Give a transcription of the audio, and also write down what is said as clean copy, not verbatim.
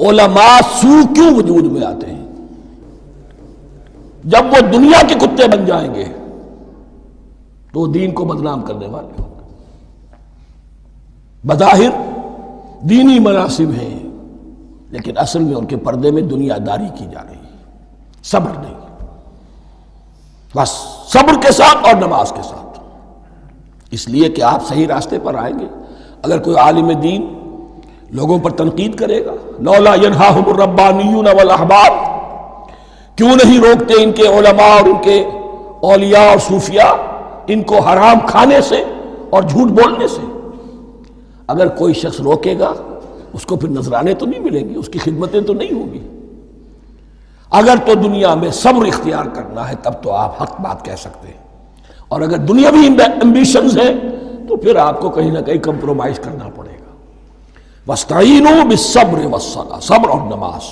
علماء سو کیوں وجود میں آتے ہیں؟ جب وہ دنیا کے کتے بن جائیں گے تو دین کو بدنام کرنے والے ہوں گے۔ بظاہر دینی مناسب ہیں لیکن اصل میں ان کے پردے میں دنیا داری کی جا رہی ہے، صبر نہیں، بس صبر کے ساتھ اور نماز کے ساتھ۔ اس لیے کہ آپ صحیح راستے پر آئیں گے۔ اگر کوئی عالم دین لوگوں پر تنقید کرے گا، لولا ینہاہم الربانیون والاحبار، کیوں نہیں روکتے ان کے علماء اور ان کے اولیاء اور صوفیاء ان کو حرام کھانے سے اور جھوٹ بولنے سے؟ اگر کوئی شخص روکے گا اس کو پھر نذرانے تو نہیں ملیں گی، اس کی خدمتیں تو نہیں ہوگی۔ اگر تو دنیا میں صبر اختیار کرنا ہے تب تو آپ حق بات کہہ سکتے ہیں، اور اگر دنیاوی ایمبیشنز ہیں تو پھر آپ کو کہیں نہ کہیں کمپرومائز کرنا پڑے گا۔ وَاسْتَعِینُوا بِالصَّبْرِ وَالصَّلَاةِ، صبر اور نماز۔